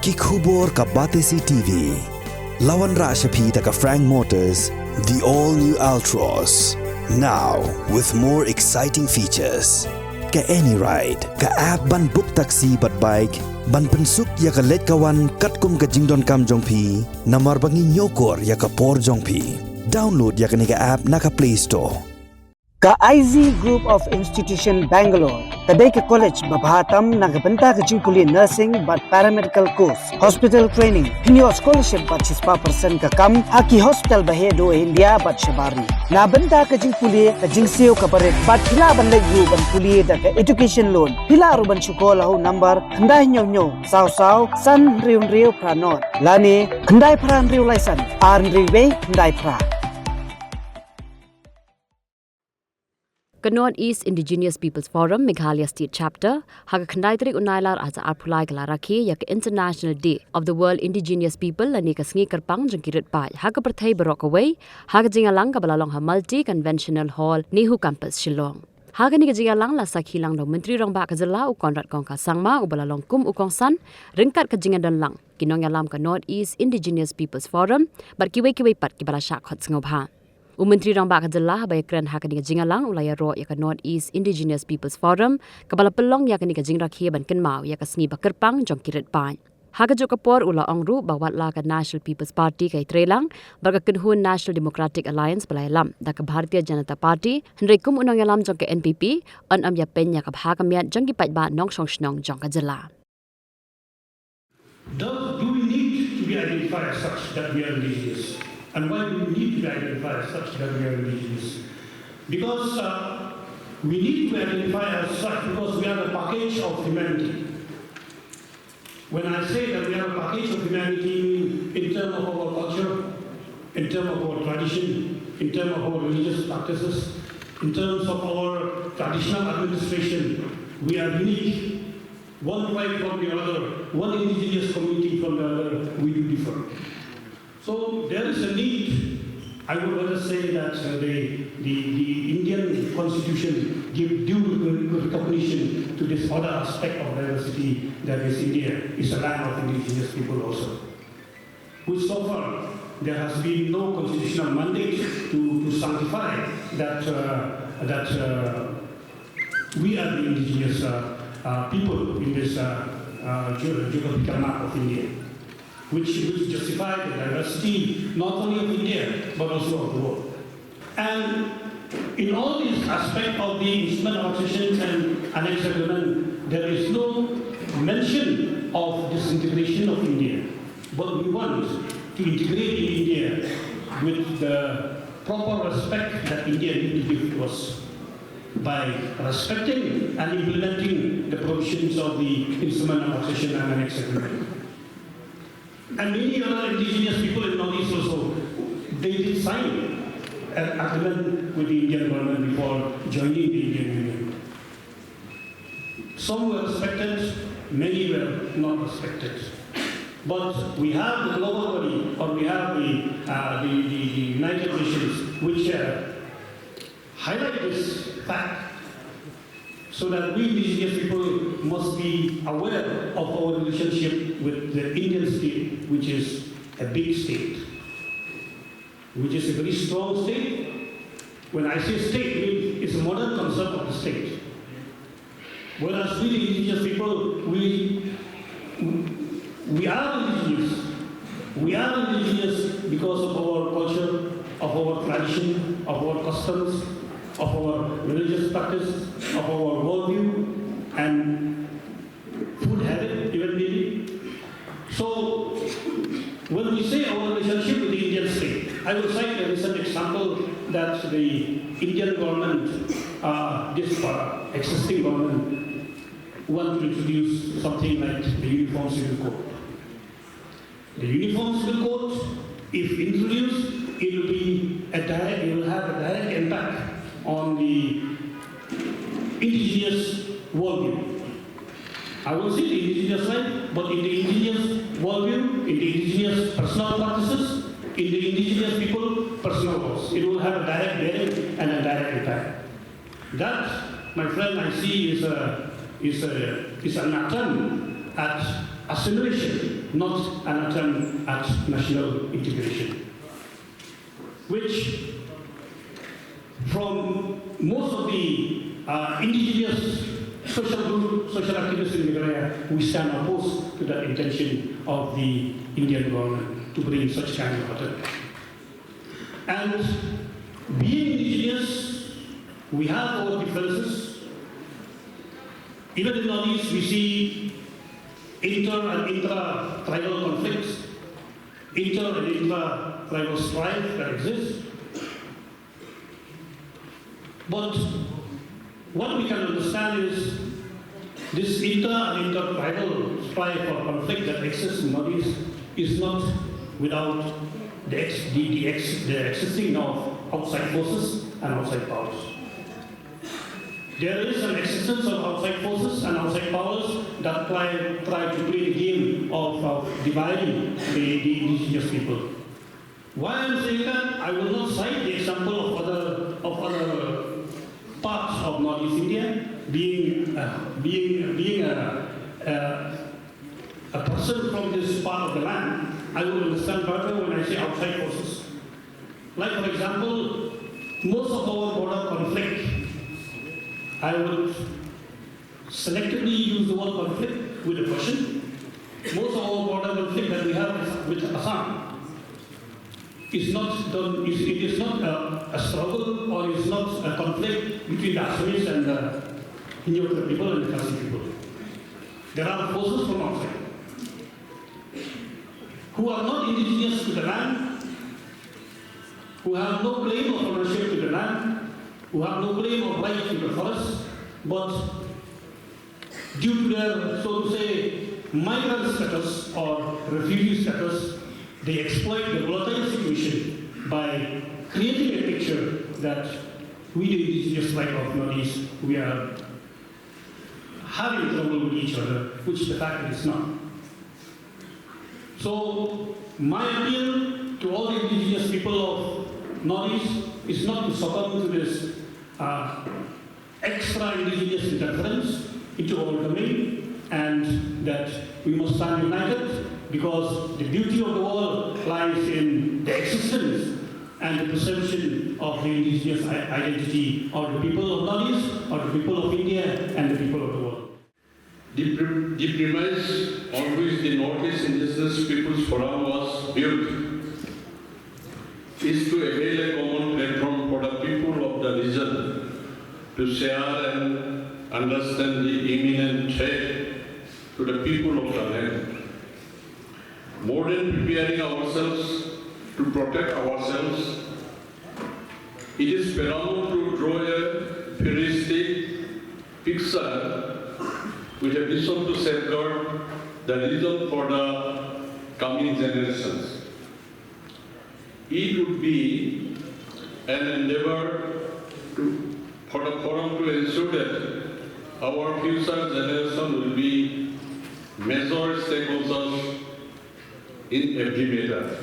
Kikubor ka Batesi TV. Lawan Rashapi ka Frank Motors, the all-new Altros. Now, with more exciting features. Ka any ride, ka app ban book taxi bat bike, ban pensuk ya ka let kawan katkum ka jingdon kam jongpi, namar bangi nyokor ya ka por jongpi. Download ya ka niga app na ka Play Store. Ka IZ Group of Institution Bangalore, kadai ka college babahatam nagabanta ka jingkuli nursing but paramedical course, hospital training, hinyo scholarship but 6% ka kam, haki hospital bahedo India but shabari. Nabanta ka jingkuli ka jingsiyo ka barit but hila ban legu ban kuli da ka education loan. Hila aruban syukola ho number kandai nyo saw san riu pranot. Lani kandai pran riu laisan, arn riu kandai pra. Ka North-East Indigenous Peoples Forum Meghalaya State Chapter haga khandai unailar aza apulai kala rakhi ya ka International Day of the World Indigenous People lani ka sngi karpang jangkirit pa haga perthai barok away haga jingalang ka balalong ha multi conventional hall Nehu campus Shillong haga ni ka jingalang la sakhilang do menteri rong ba ka jala u konrat kong ka sangma u balalong kum u kong san ringkat ka jingadan lang kinong yalam ka North-East Indigenous Peoples Forum bar kiwe pat ki bala sha khot ngobha Menteri Rang Bak Jalla bayakran hakani ka jingalang ulaya ro ya ka North-East Indigenous Peoples Forum kabala pelong ya kani ka jingrakhi ban kenmau ya ka sngi bakerpang jongkirit pan haga jo kapor ula ongru bawat la ka National People's Party ka Ïatreilang barka kenhun National Democratic Alliance balayalam da ka Bharatiya Janata Party Hynrei kum unong yalam jong ka NPP on Ïapeiñ ya ka bhaga Miat jong ki Paidbah nong shnong jong ka jalla. Do we need to be identified as such that we are indigenous? And why do we need to be identified as such that we are indigenous? Because we need to be identified as such because we are a package of humanity. When I say that we are a package of humanity in terms of our culture, in terms of our tradition, in terms of our religious practices, in terms of our traditional administration, we are unique. One tribe from the other, one indigenous community from the other, we do differ. So there is a need, I would rather say that the Indian constitution gives due recognition to this other aspect of diversity that is India, is a land of indigenous people also. Which so far there has been no constitutional mandate to sanctify that we are the indigenous people in this geographical map of India. Which justify the diversity not only of India but also of the world. And in all these aspects of the instrument of accession and annex agreement, there is no mention of disintegration of India. But we want to integrate in India with the proper respect that India needs to give to us by respecting and implementing the provisions of the instrument of accession and annex agreement. And many other indigenous people in Northeast also, they did sign an agreement with the Indian government before joining the Indian Union. Some were respected, many were not respected. But we have the global body, or we have the United Nations, which highlight this fact, so that we indigenous people must be aware of our relationship with the Indian state, which is a big state, which is a very strong state. When I say state, it's a modern concept of the state. Whereas we the indigenous people, we are indigenous. We are indigenous because of our culture, of our tradition, of our customs, of our religious practice, of our worldview, and food habit, even maybe. So, when we say our relationship with the Indian state, I will cite a recent example that the Indian government, this existing government, want to introduce something like the Uniform Civil Code. The Uniform Civil Code, if introduced, it will have a direct impact on the indigenous worldview. I will say the indigenous side, but in the indigenous worldview, in the indigenous personal practices, in the indigenous people, personal goals. It will have a direct bearing and a direct impact. That, my friend, I see is an attempt at assimilation, not an attempt at national integration, which from most of the indigenous social activists in Meghalaya, we stand opposed to the intention of the Indian government to bring such kind of attempt. And being indigenous, we have our differences. Even in Northeast, we see inter and intra-tribal conflicts, inter and intra-tribal strife that exists. But what we can understand is this inter and inter-tribal strife or conflict that exists in Northeast is not without the existing of outside forces and outside powers. There is an existence of outside forces and outside powers that try to play the game of dividing the indigenous people. Why I'm saying that, I will not cite the example of other parts of Northeast India being a person from this part of the land. I will understand better when I say outside forces. Like for example, most of our border conflict, I would selectively use the word conflict with a question. Most of our border conflict that we have with Assam is not done. It is not a struggle or is not a conflict between the Assamese and the Hynrei people and the Khasi people. There are forces from outside who are not indigenous to the land, who have no claim of ownership to the land, who have no claim of right to the forest, but due to their, so to say, migrant status or refugee status, they exploit the volatile situation by creating a picture that we, the indigenous tribe of Northeast, we are having trouble with each other, which the fact it is not. So my appeal to all the indigenous people of Northeast is not to succumb to this extra indigenous interference into our domain, and that we must stand united, because the beauty of the world lies in the existence and the preservation of the indigenous identity of the people of Northeast, or the people of India, and the people of the world. The premise on which the Northeast Indigenous Peoples Forum was built is to avail a common platform for the people of the region to share and understand the imminent threat to the people of the land. More than preparing ourselves to protect ourselves, it is paramount to draw a futuristic picture with a vision to safeguard the region for the coming generations. It would be an endeavor for the forum to ensure that our future generation will be major stakeholders in every matter.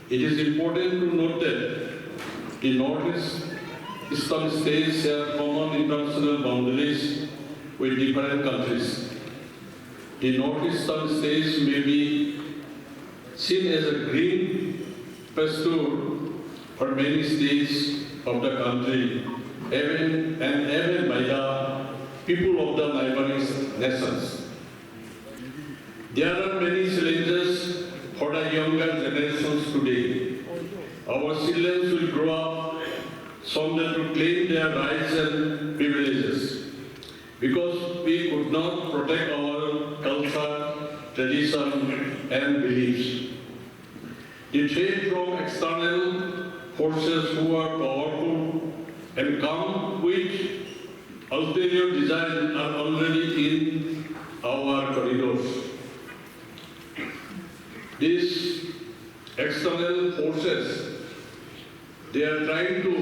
It is important to note that the Northeast Eastern states share common international boundaries with different countries. The northeastern states may be seen as a green pasture for many states of the country, even by the people of the neighboring nations. There are many challenges for the younger generations today. Our children will grow up someday to claim their rights and privileges, because we could not protect our culture, tradition, and beliefs. The threat from external forces who are powerful and come with ulterior design are already in our corridors. These external forces, they are trying to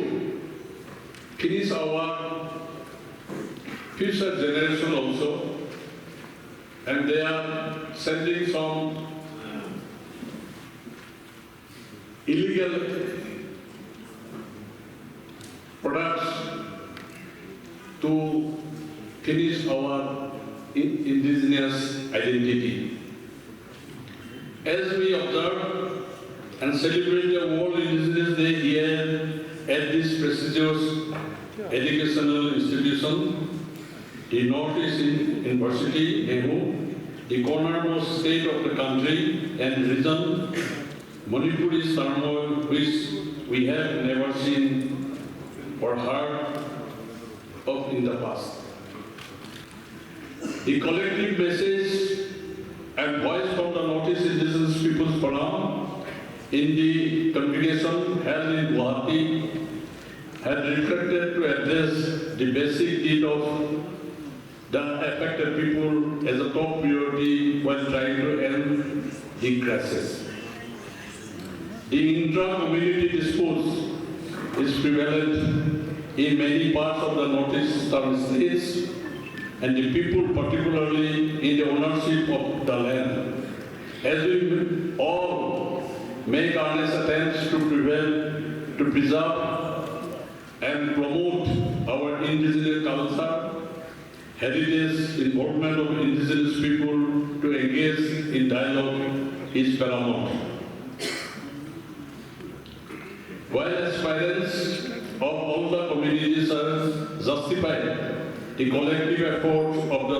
finish our future generation also, and they are sending some illegal products to finish our indigenous identity. As we observe and celebrate the World Indigenous Day here at this prestigious educational institution, the Northeast University, Nehru, the cornermost state of the country and region, Manipur is turmoil which we have never seen or heard of in the past. The collective message and voice from the Northeast Indigenous Peoples Forum in the congregation held in Guwahati had reflected to address the basic need of the affected people as a top priority while trying to end the crisis. The intra-community disputes is prevalent in many parts of the northeastern states, and the people, particularly in the ownership of the land. As we all make earnest attempts to preserve and promote our indigenous culture, heritage, involvement of indigenous people to engage in dialogue is paramount. While aspirants of all the communities are justified, the collective efforts of the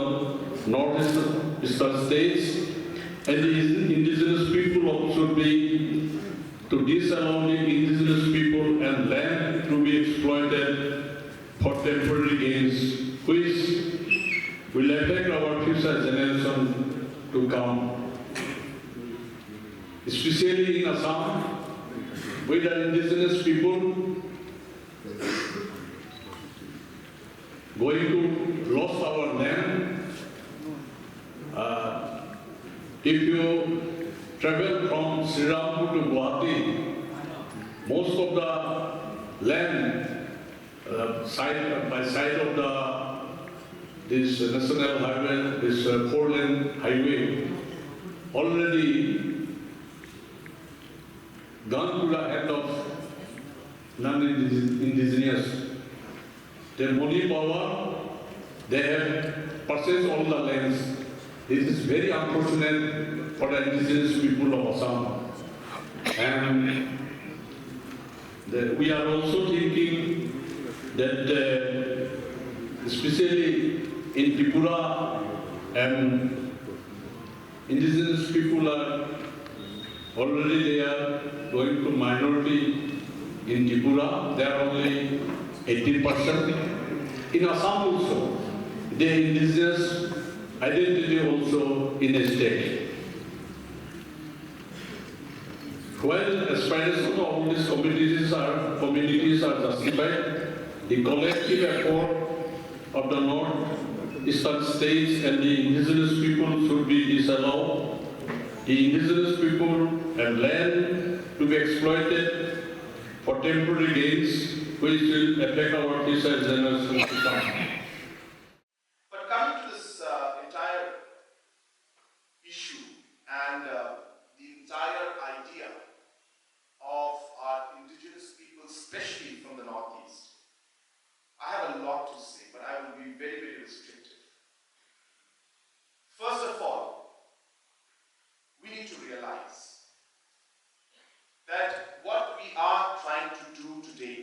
northeastern states and the indigenous people should be to disallow the indigenous people and land to be exploited for temporary gains, which will affect our future generation to come. Especially in Assam, with the indigenous people going to lose our land. If you travel from Srirampur to Guwahati, most of the land by side of this national highway, this four-lane highway, already gone to the hand of non-indigenous. Their money power, they have purchased all the lands. This is very unfortunate for the indigenous people of Assam. And we are also thinking that especially in Tripura and indigenous people are already there going to minority in Tripura. They are only 18%. In Assam also, the indigenous identity also in a state. While aspirations of all these communities are justified, the collective effort of the northeastern states and the indigenous people should be disallowed. The indigenous people and land to be exploited for temporary gains, which will affect our future generations to come. But coming to this entire issue and the entire idea of our indigenous people, especially from the Northeast, I have a lot to say, but I will be very, very restrictive. First of all, we need to realize that what we are trying to do today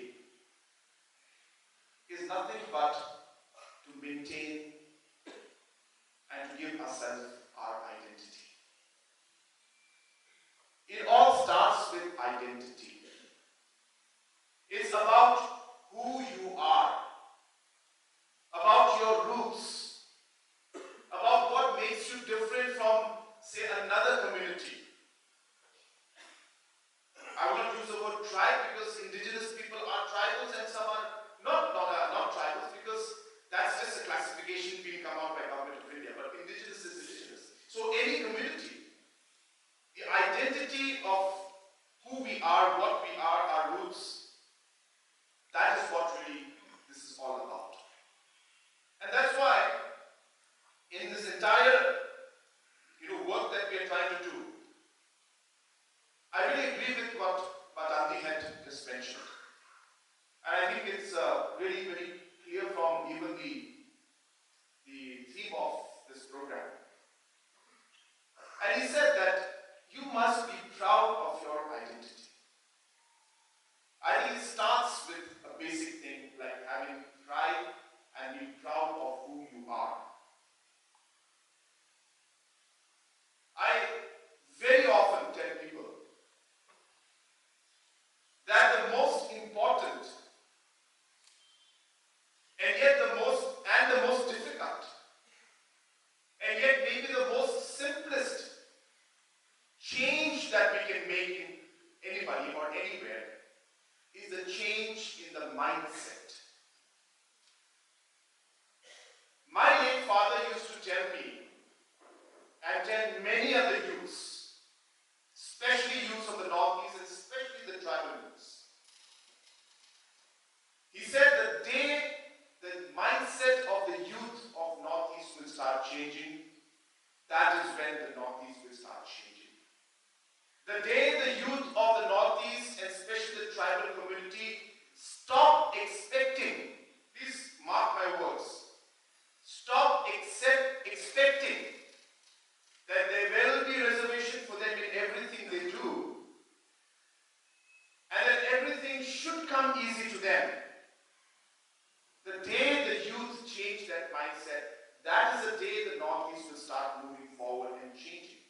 is nothing but must be proud of your identity. I think it starts with a basic thing like having pride and being proud of who you are. I very often tell people that the most important and yet the most difficult and yet maybe the most simplest change that we can make in anybody or anywhere is the change in the mindset. My late father used to tell me and tell many other youths, especially youths of the Northeast and especially the tribal youths. He said the day the mindset of the youth of Northeast will start changing, that is when the Northeast will start changing. The day the youth of the Northeast and especially the tribal community stop expecting, please mark my words, stop expecting that there will be reservation for them in everything they do and that everything should come easy to them. The day the youth change that mindset, that is the day the Northeast will start moving forward and changing.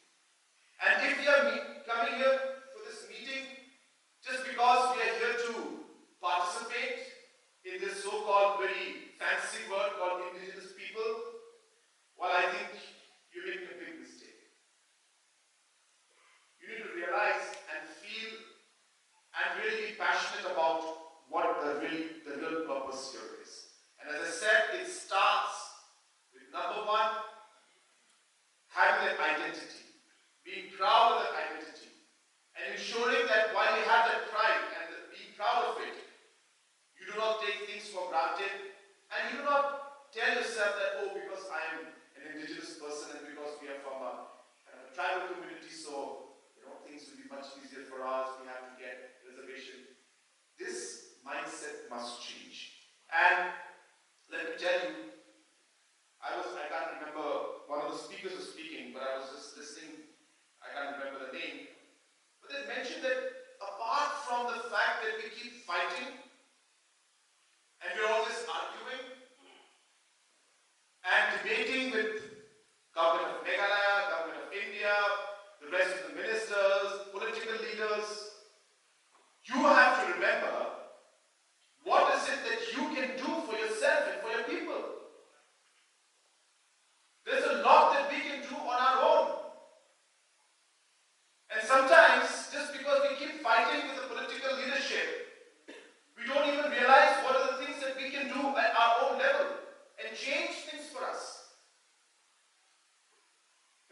And if we are coming here for this meeting just because we are here to participate in this so-called very fancy word called indigenous people, well, I think you're making a big mistake. You need to realize and feel and really be passionate about what the real purpose here is. And as I said, it starts with number one, having that identity, being proud of that identity, and ensuring that while you have that pride and being proud of it, you do not take things for granted, and you do not tell yourself that, oh, because I am an indigenous person and because we are from a tribal community, so things will be much easier for us, we have to get reservation. This mindset must change. And let me tell you, I can't remember, one of the speakers was speaking, but I was just listening, I can't remember the name, but they mentioned that apart from the fact that we keep fighting, and we're always arguing, and debating with government of Meghalaya, government of India, the rest of the ministers, political leaders, you have to remember what is it that you can do for yourself and for your people. There's a lot that we can do on our own. And sometimes, just because we keep fighting with the political leadership, we don't even realize what are the things that we can do at our own level and change things for us.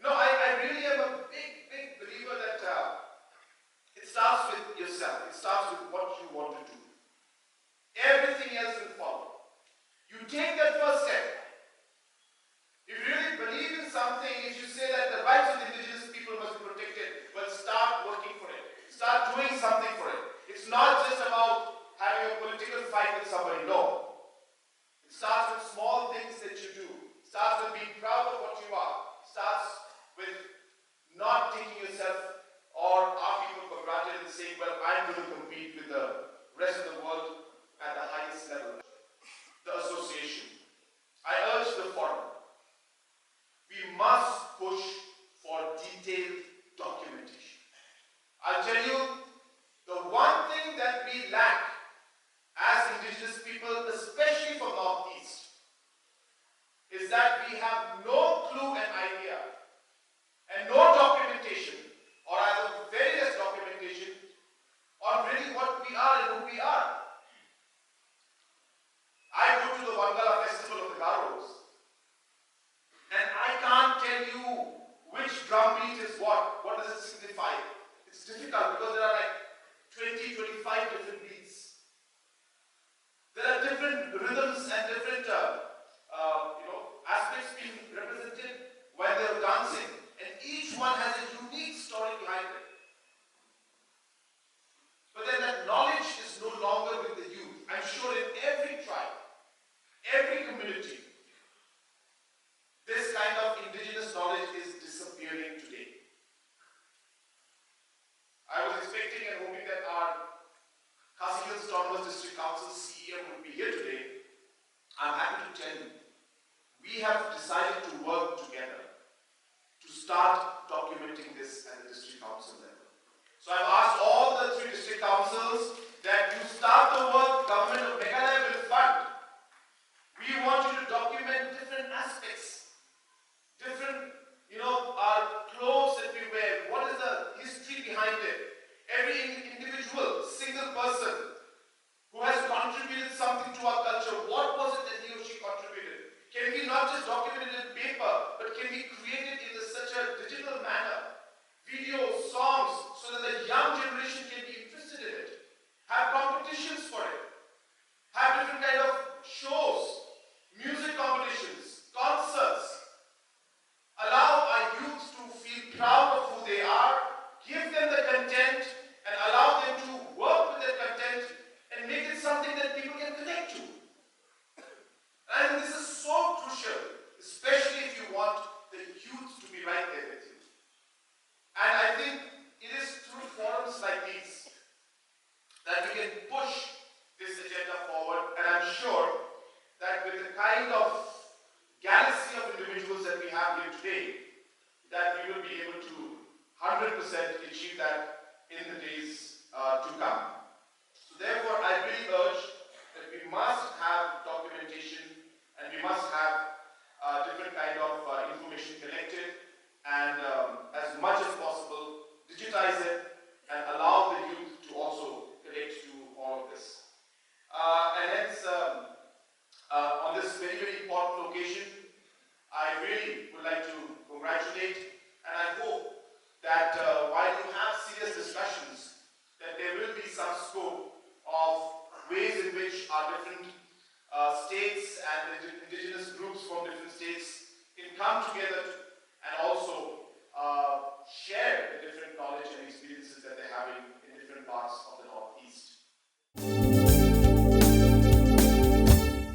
I really am a big believer that it starts with yourself. It starts with what you want to do. Everything else will follow. You take that first step. If you really believe in something, if you say that the rights of the indigenous people must be protected, well, start working for it. Start doing something for it. It's not just about having a political fight with somebody, no. It starts with small things that you do. It starts with being proud of what you are. It starts with not taking yourself or our people for granted and saying, well, I'm going to compete with the rest of the world at the highest level. The association. I urge the forum. We must push for detailed documentation. I'll tell you, the one thing that we lack as indigenous people, especially from Northeast, is that we have no clue and idea and no documentation, or either very less documentation, on really what we are and who we are. I go to the Wangala festival of the Garos, and I can't tell you which drum beat is what does it signify. It's difficult because there are like 20, 25 different beats. There are different rhythms and different aspects being represented while they are dancing, and each one has a unique story behind it. But then that knowledge is no longer with the youth. I'm sure in every tribe, every community, this kind of indigenous knowledge is disappearing today. be able to 100% achieve that in the days to come. So therefore, I really urge that we must have documentation and we must have different kind of information collected and as much as possible digitize it and allow the youth to also relate to all of this. And hence, on this very, very important occasion, I really would like to congratulate, and I hope that while you have serious discussions, that there will be some scope of ways in which our different states and the